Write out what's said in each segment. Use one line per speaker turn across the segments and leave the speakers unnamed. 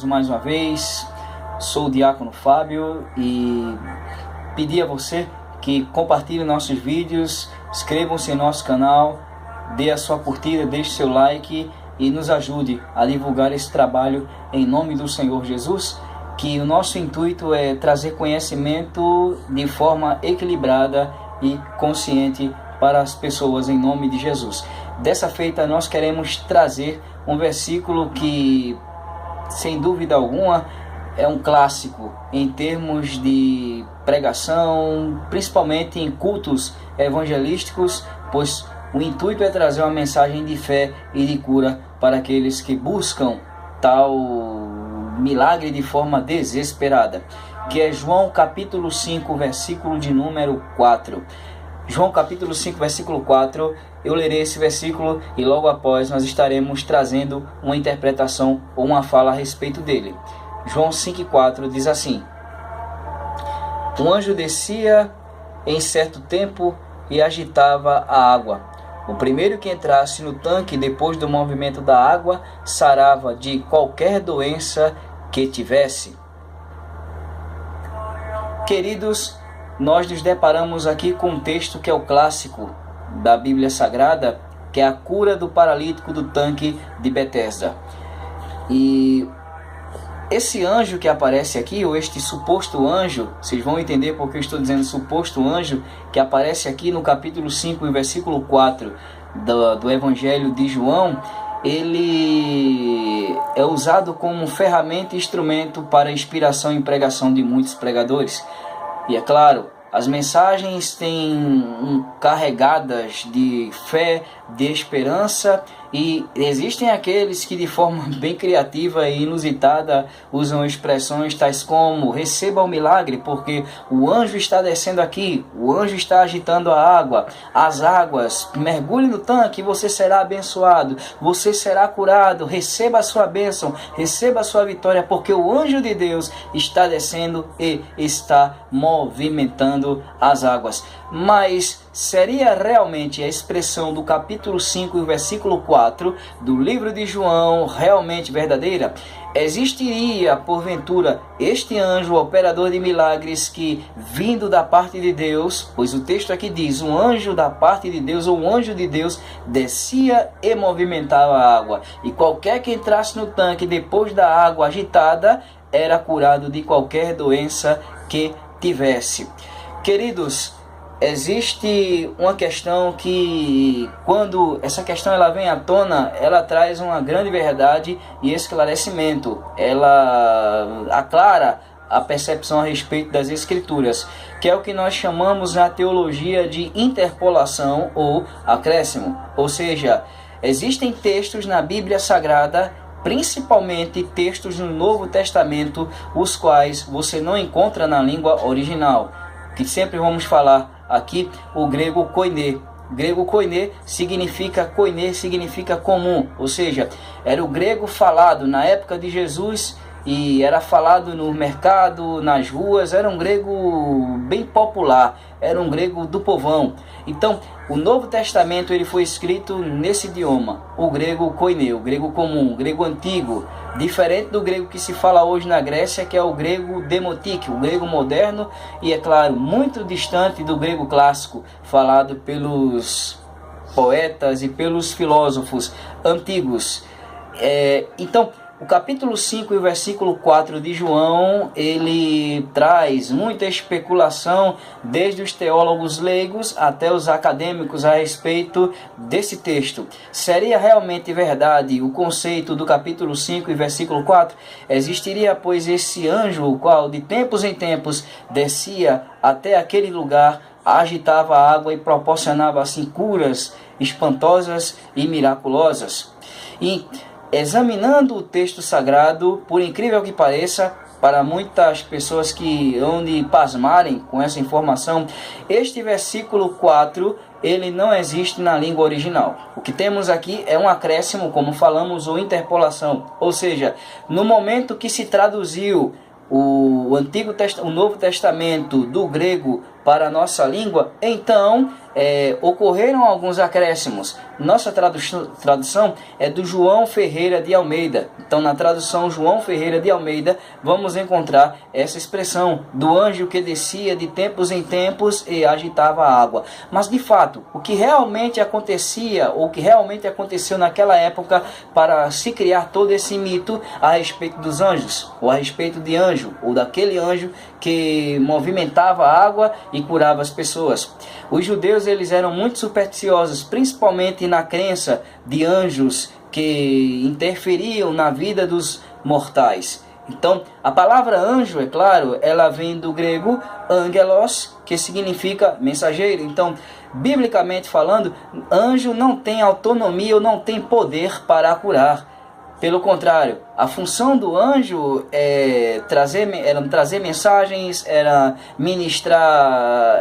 Mais uma vez, sou o Diácono Fábio e pedi a você que compartilhe nossos vídeos, inscrevam-se em nosso canal, dê a sua curtida, deixe seu like e nos ajude a divulgar esse trabalho em nome do Senhor Jesus, que o nosso intuito é trazer conhecimento de forma equilibrada e consciente para as pessoas em nome de Jesus. Dessa feita nós queremos trazer um versículo que, sem dúvida alguma, é um clássico em termos de pregação, principalmente em cultos evangelísticos, pois o intuito é trazer uma mensagem de fé e de cura para aqueles que buscam tal milagre de forma desesperada, que é João capítulo 5, versículo de número 4. João capítulo 5, versículo 4, eu lerei esse versículo e logo após nós estaremos trazendo uma interpretação ou uma fala a respeito dele. João 5,4 diz assim: Um anjo descia em certo tempo e agitava a água. O primeiro que entrasse no tanque depois do movimento da água sarava de qualquer doença que tivesse. Queridos, nós nos deparamos aqui com um texto que é o clássico da Bíblia Sagrada, que é a cura do paralítico do tanque de Betesda. E esse anjo que aparece aqui, ou este suposto anjo, vocês vão entender porque eu estou dizendo suposto anjo, que aparece aqui no capítulo 5 e versículo 4 do Evangelho de João, ele é usado como ferramenta e instrumento para a inspiração e pregação de muitos pregadores. E é claro, as mensagens têm carregadas de fé, de esperança, e existem aqueles que de forma bem criativa e inusitada usam expressões tais como: receba o milagre porque o anjo está descendo aqui, o anjo está agitando a água, as águas, mergulhe no tanque e você será abençoado, você será curado, receba a sua bênção, receba a sua vitória, porque o anjo de Deus está descendo e está movimentando as águas. Mas seria realmente a expressão do capítulo 5 e versículo 4 do livro de João realmente verdadeira? Existiria, porventura, este anjo operador de milagres que, vindo da parte de Deus, pois o texto aqui diz, um anjo da parte de Deus, ou um anjo de Deus, descia e movimentava a água, e qualquer que entrasse no tanque depois da água agitada, era curado de qualquer doença que tivesse. Queridos, existe uma questão que, quando essa questão ela vem à tona, ela traz uma grande verdade e esclarecimento. Ela aclara a percepção a respeito das Escrituras, que é o que nós chamamos na teologia de interpolação ou acréscimo. Ou seja, existem textos na Bíblia Sagrada, principalmente textos no Novo Testamento, os quais você não encontra na língua original, que sempre vamos falar aqui o grego koiné. Grego koiné significa comum, ou seja, era o grego falado na época de Jesus e era falado no mercado, nas ruas, era um grego bem popular, era um grego do povão. Então, o Novo Testamento ele foi escrito nesse idioma, o grego koiné, o grego comum, o grego antigo, diferente do grego que se fala hoje na Grécia, que é o grego demotique, o grego moderno, e é claro, muito distante do grego clássico, falado pelos poetas e pelos filósofos antigos. Então, o capítulo 5 e o versículo 4 de João, ele traz muita especulação, desde os teólogos leigos até os acadêmicos a respeito desse texto. Seria realmente verdade o conceito do capítulo 5 e versículo 4? Existiria, pois, esse anjo, o qual de tempos em tempos descia até aquele lugar, agitava a água e proporcionava assim curas espantosas e miraculosas. E examinando o texto sagrado, por incrível que pareça, para muitas pessoas que hão de pasmarem com essa informação, este versículo 4, ele não existe na língua original. O que temos aqui é um acréscimo, como falamos, ou interpolação. Ou seja, no momento que se traduziu o Novo Testamento do grego para a nossa língua, então ocorreram alguns acréscimos. Nossa tradução é do João Ferreira de Almeida. Então, na tradução João Ferreira de Almeida, vamos encontrar essa expressão do anjo que descia de tempos em tempos e agitava a água. Mas, de fato, o que realmente acontecia, ou o que realmente aconteceu naquela época para se criar todo esse mito a respeito dos anjos, ou a respeito de anjo, ou daquele anjo que movimentava a água e curava as pessoas. Os judeus, eles eram muito supersticiosos, principalmente na crença de anjos que interferiam na vida dos mortais. Então, a palavra anjo, é claro, ela vem do grego angelos, que significa mensageiro. Então, biblicamente falando, anjo não tem autonomia ou não tem poder para curar. Pelo contrário, a função do anjo era trazer mensagens, era ministrar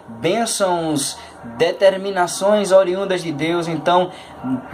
bênçãos, determinações oriundas de Deus. Então,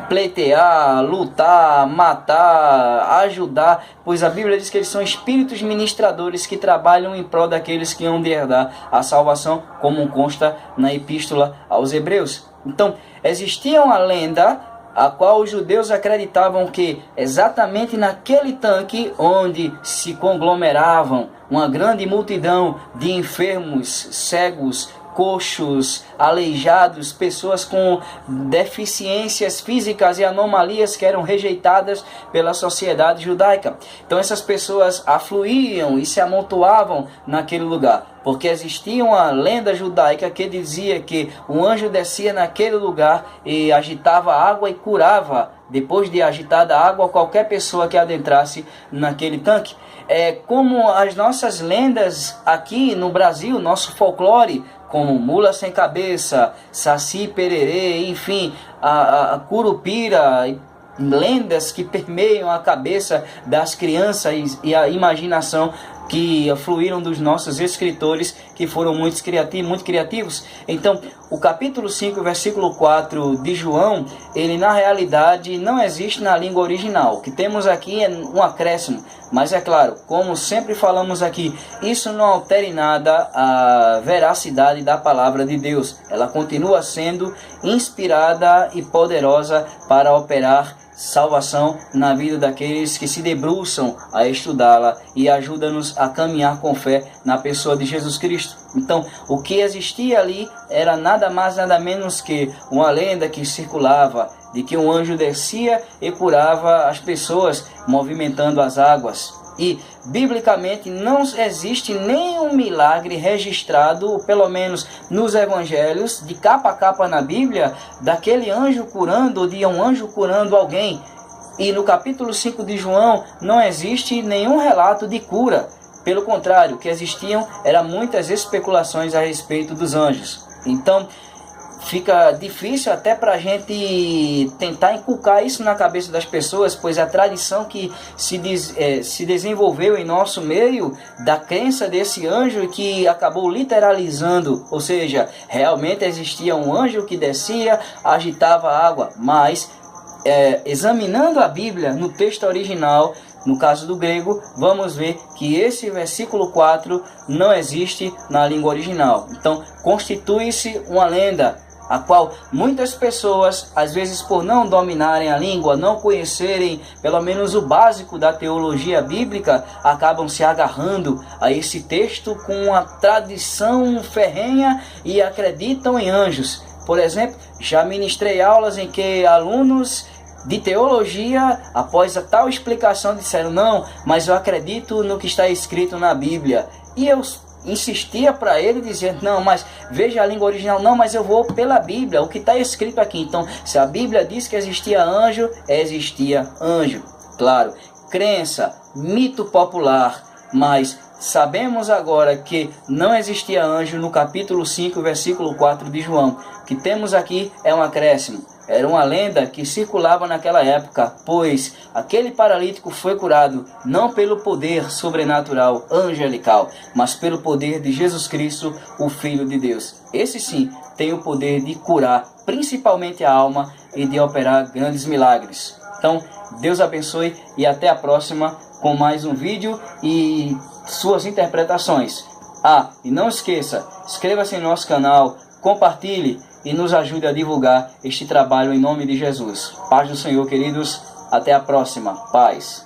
pleitear, lutar, matar, ajudar, pois a Bíblia diz que eles são espíritos ministradores que trabalham em prol daqueles que hão de herdar a salvação, como consta na Epístola aos Hebreus. Então, existia uma lenda a qual os judeus acreditavam que exatamente naquele tanque onde se conglomeravam uma grande multidão de enfermos, cegos, coxos, aleijados, pessoas com deficiências físicas e anomalias que eram rejeitadas pela sociedade judaica. Então essas pessoas afluíam e se amontoavam naquele lugar, porque existia uma lenda judaica que dizia que um anjo descia naquele lugar e agitava a água e curava, depois de agitada a água, qualquer pessoa que adentrasse naquele tanque. Como as nossas lendas aqui no Brasil, nosso folclore, como Mula Sem Cabeça, Saci Pererê, enfim, a Curupira, lendas que permeiam a cabeça das crianças e a imaginação que fluíram dos nossos escritores, que foram muito criativos. Então, o capítulo 5, versículo 4 de João, ele na realidade não existe na língua original. O que temos aqui é um acréscimo, mas é claro, como sempre falamos aqui, isso não altera em nada a veracidade da palavra de Deus. Ela continua sendo inspirada e poderosa para operar salvação na vida daqueles que se debruçam a estudá-la e ajuda-nos a caminhar com fé na pessoa de Jesus Cristo. Então, o que existia ali era nada mais, nada menos que uma lenda que circulava de que um anjo descia e curava as pessoas movimentando as águas. E, biblicamente, não existe nenhum milagre registrado, pelo menos nos evangelhos, de capa a capa na Bíblia, daquele anjo curando, ou de um anjo curando alguém. E no capítulo 5 de João, não existe nenhum relato de cura. Pelo contrário, o que existiam eram muitas especulações a respeito dos anjos. Então, fica difícil até para a gente tentar inculcar isso na cabeça das pessoas, pois a tradição que se desenvolveu em nosso meio da crença desse anjo que acabou literalizando, ou seja, realmente existia um anjo que descia, agitava a água, mas examinando a Bíblia no texto original, no caso do grego, vamos ver que esse versículo 4 não existe na língua original. Então, constitui-se uma lenda, a qual muitas pessoas, às vezes por não dominarem a língua, não conhecerem pelo menos o básico da teologia bíblica, acabam se agarrando a esse texto com uma tradição ferrenha e acreditam em anjos. Por exemplo, já ministrei aulas em que alunos de teologia, após a tal explicação, disseram: não, mas eu acredito no que está escrito na Bíblia. E eu insistia para ele, dizendo: não, mas veja a língua original. Não, mas eu vou pela Bíblia, o que está escrito aqui. Então, se a Bíblia diz que existia anjo, existia anjo. Claro, crença, mito popular, mas sabemos agora que não existia anjo no capítulo 5, versículo 4 de João. O que temos aqui é um acréscimo. Era uma lenda que circulava naquela época, pois aquele paralítico foi curado não pelo poder sobrenatural angelical, mas pelo poder de Jesus Cristo, o Filho de Deus. Esse sim tem o poder de curar principalmente a alma e de operar grandes milagres. Então, Deus abençoe e até a próxima com mais um vídeo e suas interpretações. E não esqueça, inscreva-se em nosso canal, compartilhe e nos ajude a divulgar este trabalho em nome de Jesus. Paz do Senhor, queridos. Até a próxima. Paz.